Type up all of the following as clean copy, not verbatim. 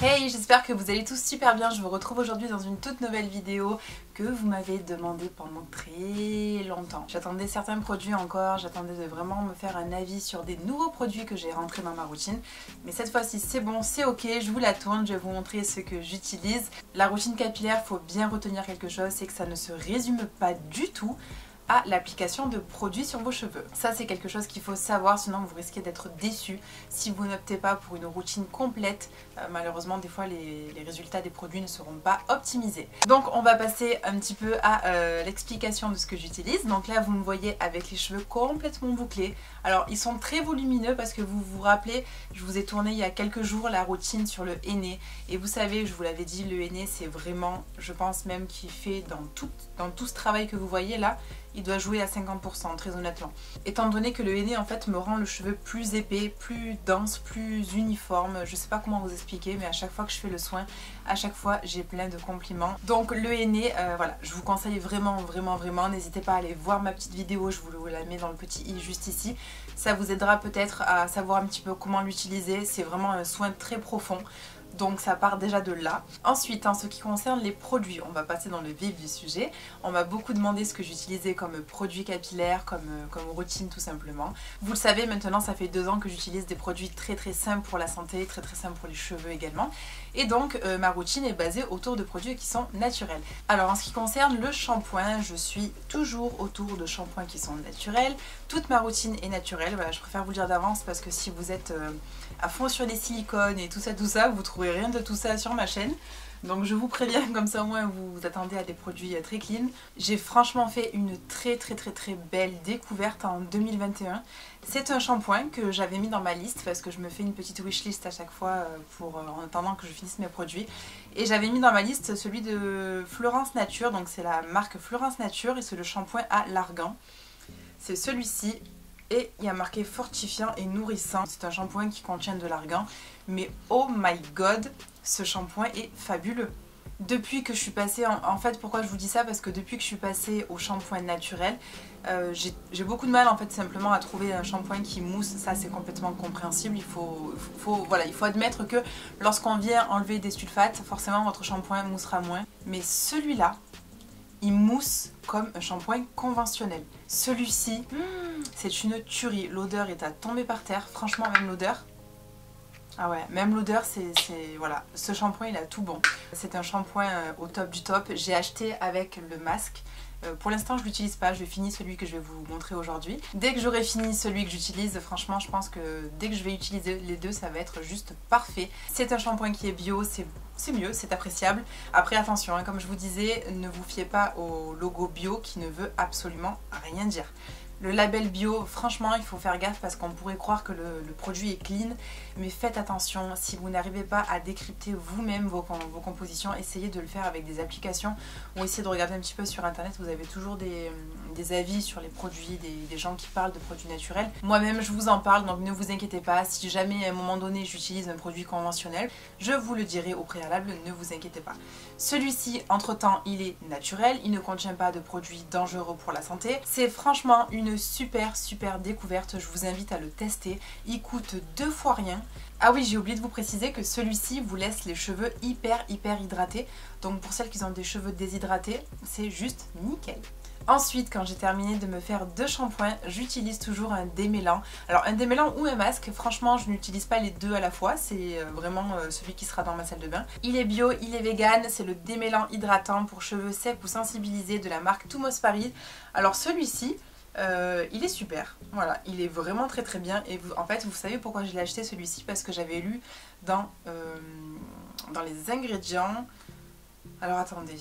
Hey, j'espère que vous allez tous super bien. Je vous retrouve aujourd'hui dans une toute nouvelle vidéo que vous m'avez demandé pendant très longtemps. J'attendais certains produits encore, j'attendais de vraiment me faire un avis sur des nouveaux produits que j'ai rentrés dans ma routine. Mais cette fois-ci c'est bon, c'est ok, je vous la tourne, je vais vous montrer ce que j'utilise. La routine capillaire, faut bien retenir quelque chose, c'est que ça ne se résume pas du tout à l'application de produits sur vos cheveux. Ça c'est quelque chose qu'il faut savoir, sinon vous risquez d'être déçu si vous n'optez pas pour une routine complète. Malheureusement des fois les résultats des produits ne seront pas optimisés. Donc on va passer un petit peu à l'explication de ce que j'utilise. Donc là vous me voyez avec les cheveux complètement bouclés. Alors ils sont très volumineux parce que vous vous rappelez, je vous ai tourné il y a quelques jours la routine sur le henné. Et vous savez, je vous l'avais dit, le henné c'est vraiment, je pense même qu'il fait dans tout ce travail que vous voyez là, il doit jouer à 50% très honnêtement. Étant donné que le henné en fait me rend le cheveu plus épais, plus dense, plus uniforme, je sais pas comment vous expliquer, mais à chaque fois que je fais le soin, à chaque fois j'ai plein de compliments. Donc le henné, voilà, je vous conseille vraiment, n'hésitez pas à aller voir ma petite vidéo, je vous la mets dans le petit i juste ici. Ça vous aidera peut-être à savoir un petit peu comment l'utiliser, c'est vraiment un soin très profond. Donc ça part déjà de là. Ensuite, en ce qui concerne les produits, on va passer dans le vif du sujet. On m'a beaucoup demandé ce que j'utilisais comme produit capillaire, comme routine tout simplement. Vous le savez maintenant, ça fait 2 ans que j'utilise des produits très simples pour la santé, très simples pour les cheveux également. Et donc ma routine est basée autour de produits qui sont naturels. Alors en ce qui concerne le shampoing, je suis toujours autour de shampoings qui sont naturels. Toute ma routine est naturelle, voilà, je préfère vous le dire d'avance parce que si vous êtes à fond sur les silicones et tout ça, vous trouverez rien de tout ça sur ma chaîne. Donc je vous préviens, comme ça au moins vous vous attendez à des produits très clean. J'ai franchement fait une très belle découverte en 2021. C'est un shampoing que j'avais mis dans ma liste parce que je me fais une petite wishlist à chaque fois en attendant que je finisse mes produits. Et j'avais mis dans ma liste celui de Florence Nature, donc c'est la marque Florence Nature et c'est le shampoing à l'argan. C'est celui-ci. Et il y a marqué fortifiant et nourrissant. C'est un shampoing qui contient de l'argan. Mais oh my god, ce shampoing est fabuleux. Depuis que je suis passée, en fait pourquoi je vous dis ça, parce que depuis que je suis passée au shampoing naturel, j'ai beaucoup de mal en fait simplement à trouver un shampoing qui mousse. Ça c'est complètement compréhensible. Voilà, il faut admettre que lorsqu'on vient enlever des sulfates, forcément votre shampoing moussera moins. Mais celui-là, il mousse comme un shampoing conventionnel. Celui-ci, c'est une tuerie. L'odeur est à tomber par terre. Franchement, même l'odeur. Ah ouais, même l'odeur, voilà. Ce shampoing, il a tout bon. C'est un shampoing au top du top. J'ai acheté avec le masque. Pour l'instant je l'utilise pas, je finis celui que je vais vous montrer aujourd'hui. Dès que j'aurai fini celui que j'utilise, franchement je pense que dès que je vais utiliser les deux ça va être juste parfait. C'est un shampoing qui est bio, c'est mieux, c'est appréciable. Après attention, hein, comme je vous disais, ne vous fiez pas au logo bio qui ne veut absolument rien dire. Le label bio, franchement, il faut faire gaffe parce qu'on pourrait croire que le produit est clean, mais faites attention, si vous n'arrivez pas à décrypter vous-même vos compositions, essayez de le faire avec des applications ou essayez de regarder un petit peu sur internet, vous avez toujours des avis sur les produits, des gens qui parlent de produits naturels. Moi-même, je vous en parle, donc ne vous inquiétez pas, si jamais à un moment donné j'utilise un produit conventionnel, je vous le dirai au préalable, ne vous inquiétez pas. Celui-ci, entre-temps, il est naturel, il ne contient pas de produits dangereux pour la santé. C'est franchement une super découverte, je vous invite à le tester. Il coûte 2 fois rien. Ah oui, j'ai oublié de vous préciser que celui-ci vous laisse les cheveux hyper hydratés. Donc pour celles qui ont des cheveux déshydratés, c'est juste nickel. Ensuite, quand j'ai terminé de me faire 2 shampoings, j'utilise toujours un démêlant. Alors un démêlant ou un masque, franchement je n'utilise pas les deux à la fois, c'est vraiment celui qui sera dans ma salle de bain. Il est bio, il est vegan, c'est le démêlant hydratant pour cheveux secs ou sensibilisés de la marque Thumos Paris. Alors celui-ci, il est super, voilà, il est vraiment très bien. Et en fait vous savez pourquoi je l'ai acheté celui-ci, parce que j'avais lu dans les ingrédients, alors attendez,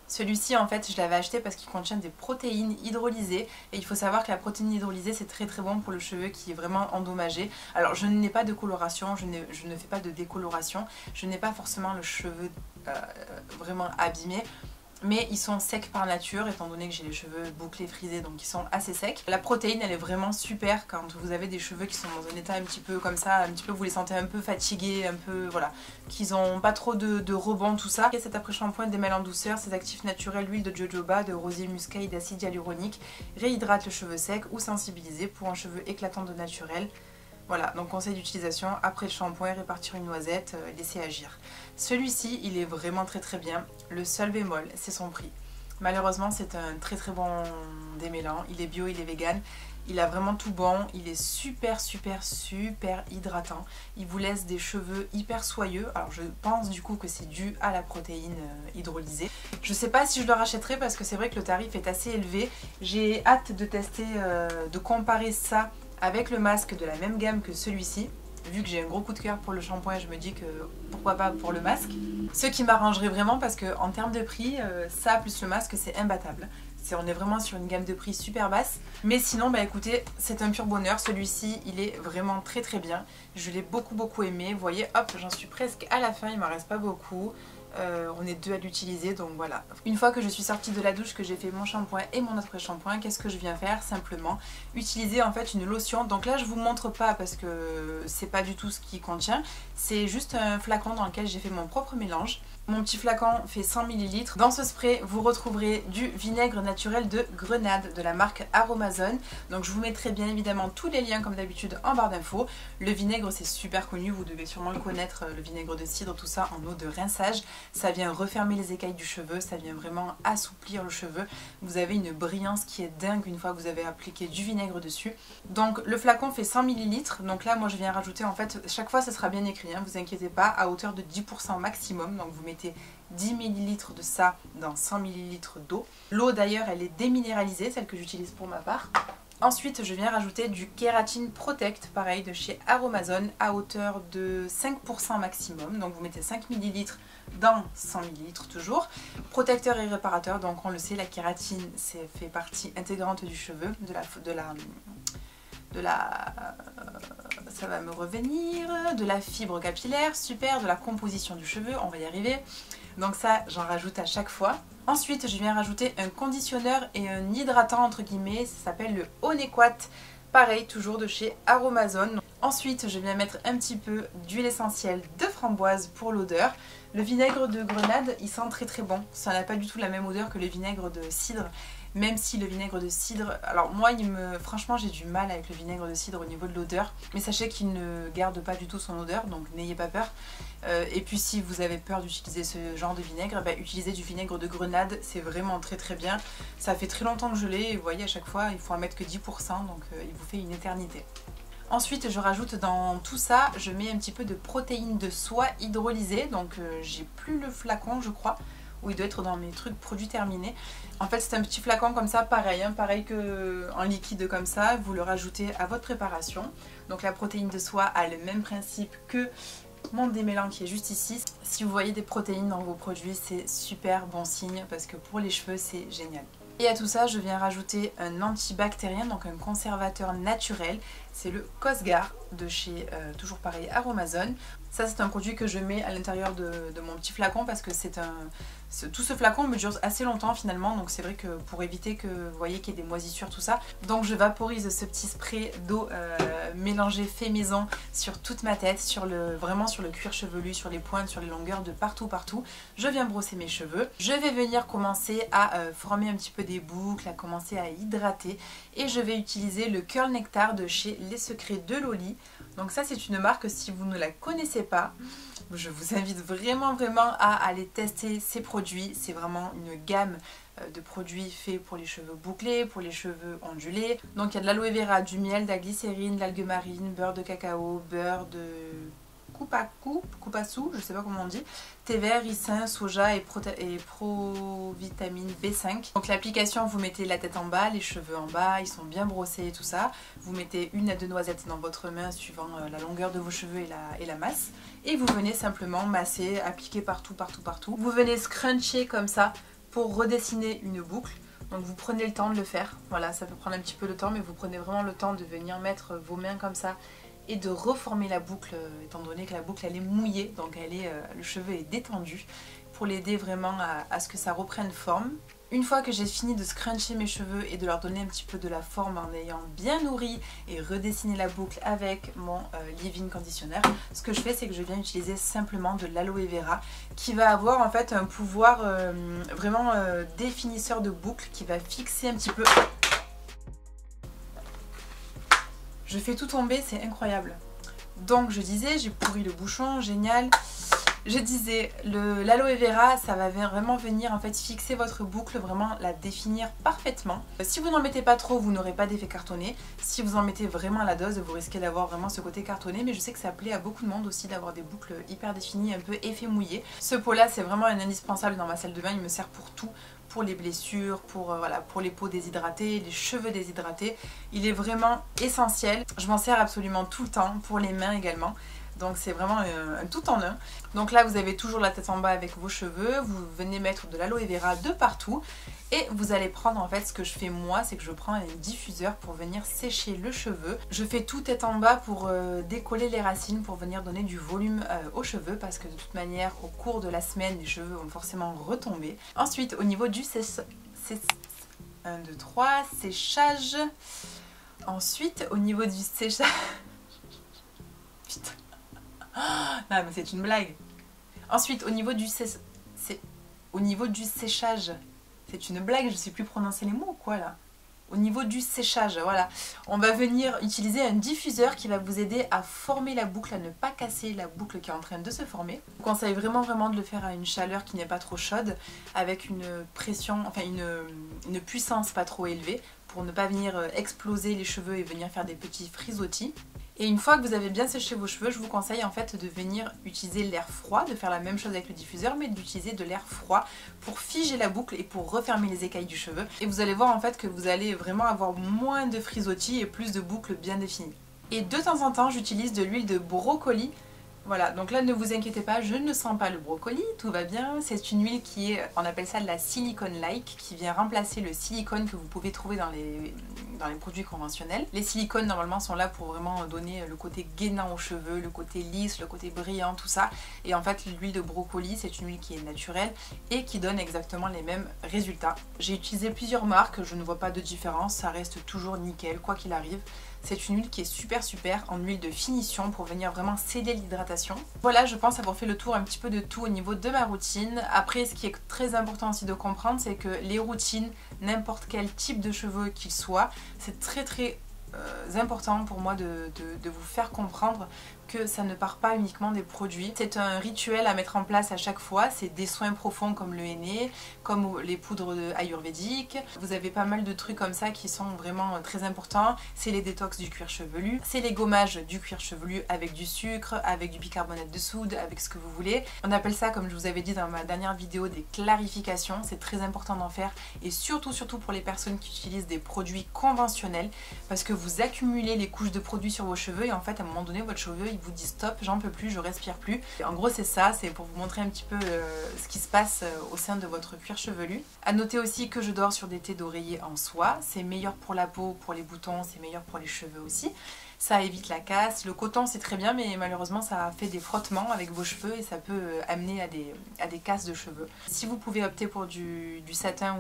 celui-ci en fait je l'avais acheté parce qu'il contient des protéines hydrolysées et il faut savoir que la protéine hydrolysée c'est très bon pour le cheveu qui est vraiment endommagé. Alors je n'ai pas de coloration, je ne fais pas de décoloration, je n'ai pas forcément le cheveu vraiment abîmé. Mais ils sont secs par nature étant donné que j'ai les cheveux bouclés, frisés, donc ils sont assez secs. La protéine elle est vraiment super quand vous avez des cheveux qui sont dans un état un petit peu comme ça, un petit peu vous les sentez un peu fatigués, un peu voilà, qu'ils n'ont pas trop de rebond tout ça. Et cet après-shampoing démêle en douceur, ses actifs naturels, l'huile de jojoba, de rosier muscat et d'acide hyaluronique réhydrate le cheveu sec ou sensibilisé pour un cheveu éclatant de naturel. Voilà, donc conseil d'utilisation, après le shampoing, répartir une noisette, laisser agir. Celui-ci, il est vraiment très bien. Le seul bémol, c'est son prix. Malheureusement, c'est un très bon démêlant. Il est bio, il est vegan. Il a vraiment tout bon. Il est super hydratant. Il vous laisse des cheveux hyper soyeux. Alors je pense du coup que c'est dû à la protéine hydrolysée. Je sais pas si je le rachèterai parce que c'est vrai que le tarif est assez élevé. J'ai hâte de tester, de comparer ça avec le masque de la même gamme que celui-ci. Vu que j'ai un gros coup de cœur pour le shampoing, je me dis que pourquoi pas pour le masque. Ce qui m'arrangerait vraiment parce que en termes de prix, ça plus le masque c'est imbattable. On est vraiment sur une gamme de prix super basse. Mais sinon, bah écoutez, c'est un pur bonheur. Celui-ci, il est vraiment très bien. Je l'ai beaucoup aimé. Vous voyez, hop, j'en suis presque à la fin, il m'en reste pas beaucoup. On est deux à l'utiliser, donc voilà. Une fois que je suis sortie de la douche, que j'ai fait mon shampoing et mon après-shampoing, qu'est-ce que je viens faire? Simplement utiliser en fait une lotion. Donc là je vous montre pas parce que c'est pas du tout ce qui contient. C'est juste un flacon dans lequel j'ai fait mon propre mélange. Mon petit flacon fait 100 ml. Dans ce spray, vous retrouverez du vinaigre naturel de Grenade de la marque Aromazone. Donc je vous mettrai bien évidemment tous les liens comme d'habitude en barre d'infos. Le vinaigre c'est super connu, vous devez sûrement le connaître, le vinaigre de cidre, tout ça en eau de rinçage. Ça vient refermer les écailles du cheveu, ça vient vraiment assouplir le cheveu. Vous avez une brillance qui est dingue une fois que vous avez appliqué du vinaigre dessus. Donc le flacon fait 100 ml. Donc là moi je viens rajouter en fait, chaque fois ça sera bien écrit, hein, vous inquiétez pas, à hauteur de 10% maximum. Donc vous mettez 10 ml de ça dans 100 ml d'eau. L'eau d'ailleurs elle est déminéralisée, celle que j'utilise pour ma part. Ensuite je viens rajouter du Kératine Protect, pareil de chez Aromazone, à hauteur de 5% maximum. Donc vous mettez 5 ml dans 100 ml toujours. Protecteur et réparateur, donc on le sait, la kératine fait partie intégrante du cheveu, ça va me revenir, de la fibre capillaire, super, de la composition du cheveu, on va y arriver. Donc ça, j'en rajoute à chaque fois. Ensuite, je viens rajouter un conditionneur et un hydratant entre guillemets, ça s'appelle le Onequat, pareil, toujours de chez Aromazone. Ensuite, je viens mettre un petit peu d'huile essentielle de framboise pour l'odeur. Le vinaigre de Grenade, il sent très bon. Ça n'a pas du tout la même odeur que le vinaigre de cidre. Même si le vinaigre de cidre... Alors moi, franchement, j'ai du mal avec le vinaigre de cidre au niveau de l'odeur. Mais sachez qu'il ne garde pas du tout son odeur, donc n'ayez pas peur. Et puis si vous avez peur d'utiliser ce genre de vinaigre, bah, utilisez du vinaigre de Grenade. C'est vraiment très bien. Ça fait très longtemps que je l'ai. Et vous voyez, à chaque fois, il faut en mettre que 10%. Donc il vous fait une éternité. Ensuite, je rajoute dans tout ça, je mets un petit peu de protéines de soie hydrolysée. Donc j'ai plus le flacon, je crois, où il doit être dans mes trucs produits terminés. En fait, c'est un petit flacon comme ça, pareil, hein, pareil qu'en liquide comme ça. Vous le rajoutez à votre préparation. Donc la protéine de soie a le même principe que mon démêlant qui est juste ici. Si vous voyez des protéines dans vos produits, c'est super bon signe parce que pour les cheveux, c'est génial. Et à tout ça, je viens rajouter un antibactérien, donc un conservateur naturel. C'est le Cosgar de chez, toujours pareil, Aromazone. Ça, c'est un produit que je mets à l'intérieur de mon petit flacon parce que tout ce flacon me dure assez longtemps finalement. Donc c'est vrai que pour éviter que vous voyez qu'il y ait des moisissures, tout ça. Donc je vaporise ce petit spray d'eau mélangée fait maison sur toute ma tête, vraiment sur le cuir chevelu, sur les pointes, sur les longueurs, de partout. Je viens brosser mes cheveux. Je vais venir commencer à former un petit peu des boucles, à commencer à hydrater. Et je vais utiliser le Curl Nectar de chez Les Secrets de Loli. Donc ça c'est une marque, si vous ne la connaissez pas, je vous invite vraiment à aller tester ces produits. C'est vraiment une gamme de produits faits pour les cheveux bouclés, pour les cheveux ondulés. Donc il y a de l'aloe vera, du miel, de la glycérine, de l'algue marine, beurre de cacao, beurre de Kupasu, je sais pas comment on dit, thé vert, ricin, soja et provitamine B5. Donc l'application, vous mettez la tête en bas, les cheveux en bas, ils sont bien brossés et tout ça. Vous mettez 1 à 2 noisettes dans votre main suivant la longueur de vos cheveux et la masse. Et vous venez simplement masser, appliquer partout. Vous venez scruncher comme ça pour redessiner une boucle. Donc vous prenez le temps de le faire. Voilà, ça peut prendre un petit peu de temps, mais vous prenez vraiment le temps de venir mettre vos mains comme ça et de reformer la boucle, étant donné que la boucle elle est mouillée, donc le cheveu est détendu, pour l'aider vraiment à ce que ça reprenne forme. Une fois que j'ai fini de scruncher mes cheveux et de leur donner un petit peu de la forme en ayant bien nourri et redessiné la boucle avec mon leave-in conditioner, ce que je fais c'est que je viens utiliser simplement de l'aloe vera qui va avoir en fait un pouvoir vraiment définisseur de boucle qui va fixer un petit peu... Je fais tout tomber, c'est incroyable. Donc je disais, j'ai pourri le bouchon, génial. Je disais, l'aloe vera, ça va vraiment venir en fait fixer votre boucle, vraiment la définir parfaitement. Si vous n'en mettez pas trop, vous n'aurez pas d'effet cartonné. Si vous en mettez vraiment à la dose, vous risquez d'avoir vraiment ce côté cartonné. Mais je sais que ça plaît à beaucoup de monde aussi d'avoir des boucles hyper définies, un peu effet mouillé. Ce pot-là, c'est vraiment un indispensable dans ma salle de bain. Il me sert pour tout. Pour les blessures, voilà, pour les peaux déshydratées, les cheveux déshydratés. Il est vraiment essentiel. Je m'en sers absolument tout le temps, pour les mains également. Donc c'est vraiment un tout en un. Donc là vous avez toujours la tête en bas avec vos cheveux, vous venez mettre de l'aloe vera de partout et vous allez prendre, en fait, ce que je fais moi, c'est que je prends un diffuseur pour venir sécher le cheveu. Je fais tout tête en bas pour décoller les racines, pour venir donner du volume aux cheveux, parce que de toute manière au cours de la semaine les cheveux vont forcément retomber. Ensuite au niveau du séchage. Ensuite au niveau du séchage... Putain. Non mais c'est une blague. Ensuite au niveau du séchage, c'est une blague, je sais plus prononcer les mots ou quoi là. Au niveau du séchage, voilà, on va venir utiliser un diffuseur qui va vous aider à former la boucle, à ne pas casser la boucle qui est en train de se former. Je vous conseille vraiment de le faire à une chaleur qui n'est pas trop chaude, avec une pression, enfin une puissance pas trop élevée, pour ne pas venir exploser les cheveux et venir faire des petits frisottis. Et une fois que vous avez bien séché vos cheveux, je vous conseille en fait de venir utiliser l'air froid, de faire la même chose avec le diffuseur, mais d'utiliser de l'air froid pour figer la boucle et pour refermer les écailles du cheveu. Et vous allez voir en fait que vous allez vraiment avoir moins de frisottis et plus de boucles bien définies. Et de temps en temps, j'utilise de l'huile de brocoli. Voilà, donc là ne vous inquiétez pas, je ne sens pas le brocoli, tout va bien. C'est une huile qui est, on appelle ça de la silicone-like, qui vient remplacer le silicone que vous pouvez trouver dans les produits conventionnels. Les silicones normalement sont là pour vraiment donner le côté gainant aux cheveux, le côté lisse, le côté brillant, tout ça. Et en fait l'huile de brocoli, c'est une huile qui est naturelle et qui donne exactement les mêmes résultats. J'ai utilisé plusieurs marques, je ne vois pas de différence, ça reste toujours nickel quoi qu'il arrive. C'est une huile qui est super en huile de finition pour venir vraiment sceller l'hydratation. Voilà, je pense avoir fait le tour un petit peu de tout au niveau de ma routine. Après, ce qui est très important aussi de comprendre, c'est que les routines, n'importe quel type de cheveux qu'il soit, c'est très important pour moi de vous faire comprendre que ça ne part pas uniquement des produits. C'est un rituel à mettre en place à chaque fois, c'est des soins profonds comme le henné, comme les poudres ayurvédiques. Vous avez pas mal de trucs comme ça qui sont vraiment très importants. C'est les détox du cuir chevelu, c'est les gommages du cuir chevelu avec du sucre, avec du bicarbonate de soude, avec ce que vous voulez. On appelle ça, comme je vous avais dit dans ma dernière vidéo, des clarifications. C'est très important d'en faire et surtout pour les personnes qui utilisent des produits conventionnels, parce que vous accumulez les couches de produits sur vos cheveux et en fait à un moment donné votre cheveu il vous dit stop, j'en peux plus, je respire plus. Et en gros c'est ça, c'est pour vous montrer un petit peu ce qui se passe au sein de votre cuir chevelu. À noter aussi que je dors sur des thés d'oreiller en soie, c'est meilleur pour la peau, pour les boutons, c'est meilleur pour les cheveux aussi. Ça évite la casse. Le coton c'est très bien mais malheureusement ça fait des frottements avec vos cheveux et ça peut amener à des casses de cheveux. Si vous pouvez opter pour du satin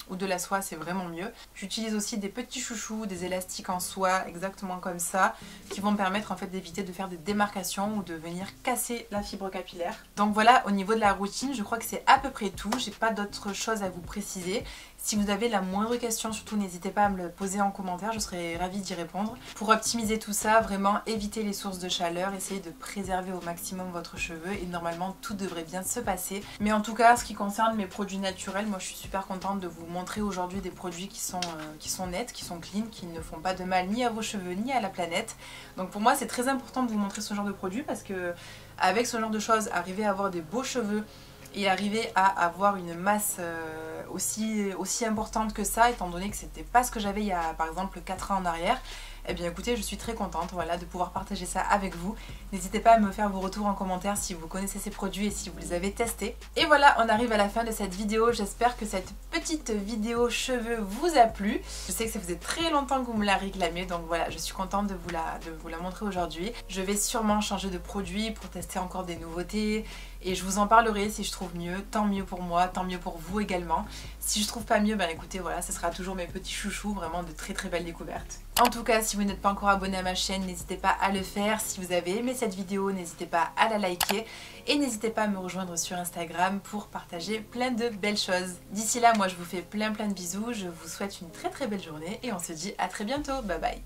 ou de la soie, c'est vraiment mieux. J'utilise aussi des petits chouchous, des élastiques en soie exactement comme ça, qui vont me permettre en fait d'éviter de faire des démarcations ou de venir casser la fibre capillaire. Donc voilà, au niveau de la routine, je crois que c'est à peu près tout. J'ai pas d'autres choses à vous préciser. Si vous avez la moindre question, surtout n'hésitez pas à me le poser en commentaire, je serai ravie d'y répondre. Pour optimiser tout ça, vraiment évitez les sources de chaleur, essayez de préserver au maximum votre cheveu et normalement tout devrait bien se passer. Mais en tout cas, ce qui concerne mes produits naturels, moi je suis super contente de vous montrer aujourd'hui des produits qui sont nets, qui sont clean, qui ne font pas de mal ni à vos cheveux ni à la planète. Donc pour moi c'est très important de vous montrer ce genre de produits parce que avec ce genre de choses, arriver à avoir des beaux cheveux et arriver à avoir une masse aussi importante que ça, étant donné que c'était pas ce que j'avais il y a par exemple 4 ans en arrière, eh bien écoutez, je suis très contente voilà, de pouvoir partager ça avec vous. N'hésitez pas à me faire vos retours en commentaire si vous connaissez ces produits et si vous les avez testés. Et voilà, on arrive à la fin de cette vidéo. J'espère que cette petite vidéo cheveux vous a plu. Je sais que ça faisait très longtemps que vous me la réclamiez, donc voilà, je suis contente de vous la montrer aujourd'hui. Je vais sûrement changer de produit pour tester encore des nouveautés. Et je vous en parlerai si je trouve mieux, tant mieux pour moi, tant mieux pour vous également. Si je trouve pas mieux, ben écoutez, voilà, ce sera toujours mes petits chouchous, vraiment de très belles découvertes. En tout cas, si vous n'êtes pas encore abonné à ma chaîne, n'hésitez pas à le faire. Si vous avez aimé cette vidéo, n'hésitez pas à la liker. Et n'hésitez pas à me rejoindre sur Instagram pour partager plein de belles choses. D'ici là, moi je vous fais plein de bisous, je vous souhaite une très belle journée et on se dit à très bientôt, bye bye.